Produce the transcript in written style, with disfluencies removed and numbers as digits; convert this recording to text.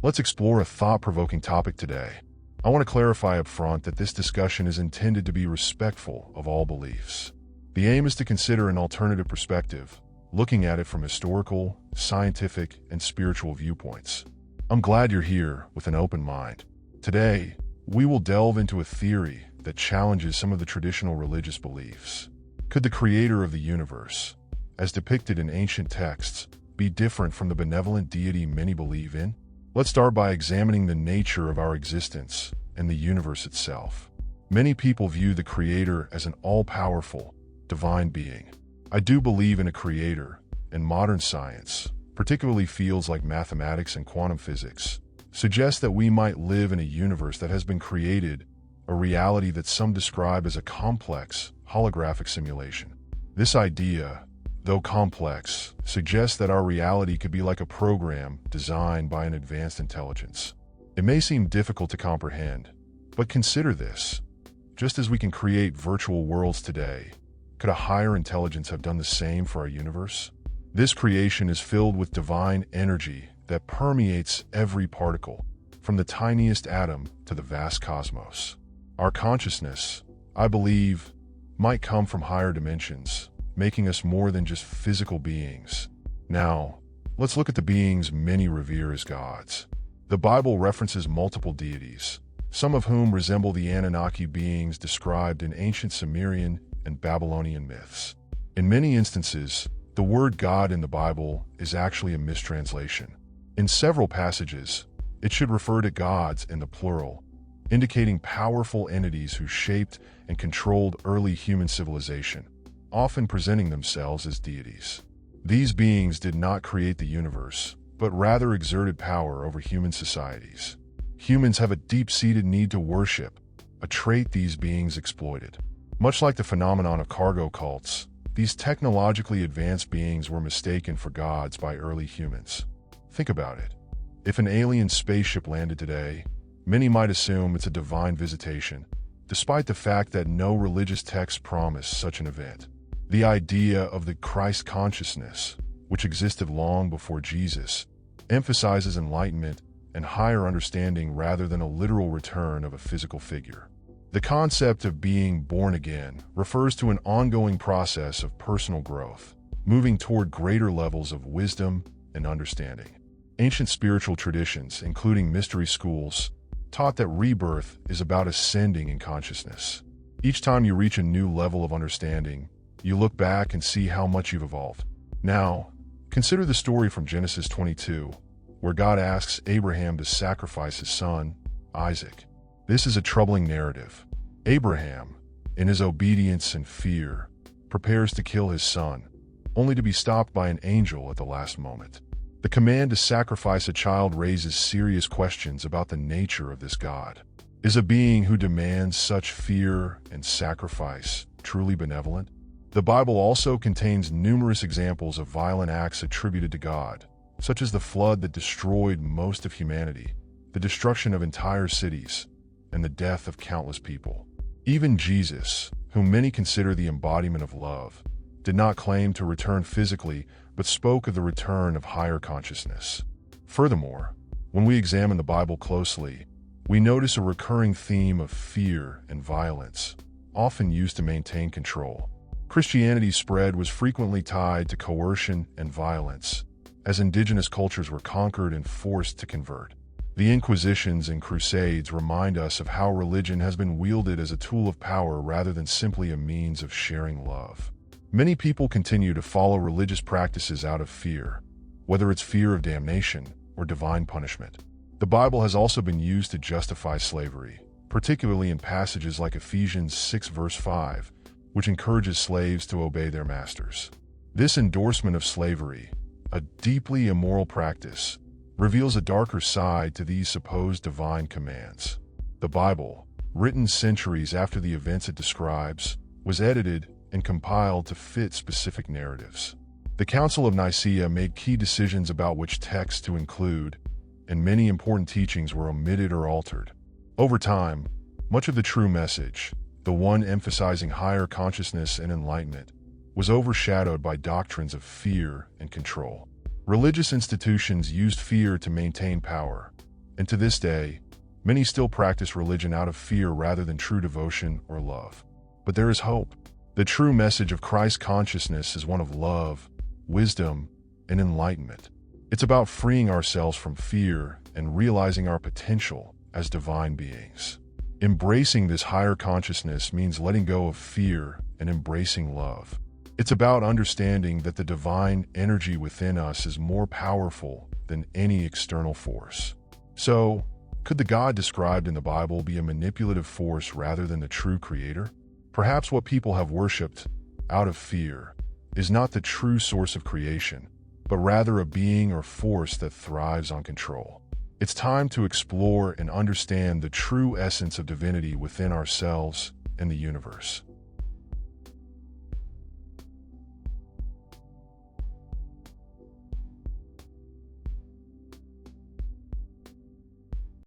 Let's explore a thought-provoking topic today. I want to clarify up front that this discussion is intended to be respectful of all beliefs. The aim is to consider an alternative perspective, looking at it from historical, scientific, and spiritual viewpoints. I'm glad you're here with an open mind. Today, we will delve into a theory that challenges some of the traditional religious beliefs. Could the creator of the universe, as depicted in ancient texts, be different from the benevolent deity many believe in? Let's start by examining the nature of our existence and the universe itself. Many people view the creator as an all-powerful, divine being. I do believe in a creator, and modern science, particularly fields like mathematics and quantum physics, suggest that we might live in a universe that has been created, a reality that some describe as a complex, holographic simulation. This idea, though complex, suggests that our reality could be like a program designed by an advanced intelligence. It may seem difficult to comprehend, but consider this. Just as we can create virtual worlds today, could a higher intelligence have done the same for our universe? This creation is filled with divine energy that permeates every particle, from the tiniest atom to the vast cosmos. Our consciousness, I believe, might come from higher dimensions, making us more than just physical beings. Now, let's look at the beings many revere as gods. The Bible references multiple deities, some of whom resemble the Anunnaki beings described in ancient Sumerian and Babylonian myths. In many instances, the word God in the Bible is actually a mistranslation. In several passages, it should refer to gods in the plural, indicating powerful entities who shaped and controlled early human civilization, often presenting themselves as deities. These beings did not create the universe, but rather exerted power over human societies. Humans have a deep-seated need to worship, a trait these beings exploited. Much like the phenomenon of cargo cults, these technologically advanced beings were mistaken for gods by early humans. Think about it. If an alien spaceship landed today, many might assume it's a divine visitation, despite the fact that no religious texts promise such an event. The idea of the Christ consciousness, which existed long before Jesus, emphasizes enlightenment and higher understanding rather than a literal return of a physical figure. The concept of being born again refers to an ongoing process of personal growth, moving toward greater levels of wisdom and understanding. Ancient spiritual traditions, including mystery schools, taught that rebirth is about ascending in consciousness. Each time you reach a new level of understanding, you look back and see how much you've evolved. Now, consider the story from Genesis 22, where God asks Abraham to sacrifice his son, Isaac. This is a troubling narrative. Abraham, in his obedience and fear, prepares to kill his son, only to be stopped by an angel at the last moment. The command to sacrifice a child raises serious questions about the nature of this God. Is a being who demands such fear and sacrifice truly benevolent? The Bible also contains numerous examples of violent acts attributed to God, such as the flood that destroyed most of humanity, the destruction of entire cities, and the death of countless people. Even Jesus, whom many consider the embodiment of love, did not claim to return physically, but spoke of the return of higher consciousness. Furthermore, when we examine the Bible closely, we notice a recurring theme of fear and violence, often used to maintain control. Christianity's spread was frequently tied to coercion and violence, as indigenous cultures were conquered and forced to convert. The Inquisitions and Crusades remind us of how religion has been wielded as a tool of power rather than simply a means of sharing love. Many people continue to follow religious practices out of fear, whether it's fear of damnation or divine punishment. The Bible has also been used to justify slavery, particularly in passages like Ephesians 6 verse 5, which encourages slaves to obey their masters. This endorsement of slavery, a deeply immoral practice, reveals a darker side to these supposed divine commands. The Bible, written centuries after the events it describes, was edited and compiled to fit specific narratives. The Council of Nicaea made key decisions about which texts to include, and many important teachings were omitted or altered. Over time, much of the true message, the one emphasizing higher consciousness and enlightenment, was overshadowed by doctrines of fear and control. Religious institutions used fear to maintain power, And to this day, many still practice religion out of fear rather than true devotion or love. But there is hope. The true message of Christ consciousness is one of love, wisdom, and enlightenment. It's about freeing ourselves from fear and realizing our potential as divine beings. Embracing this higher consciousness means letting go of fear and embracing love. It's about understanding that the divine energy within us is more powerful than any external force. So, could the God described in the Bible be a manipulative force rather than the true creator? Perhaps what people have worshipped out of fear is not the true source of creation, but rather a being or force that thrives on control. It's time to explore and understand the true essence of divinity within ourselves and the universe.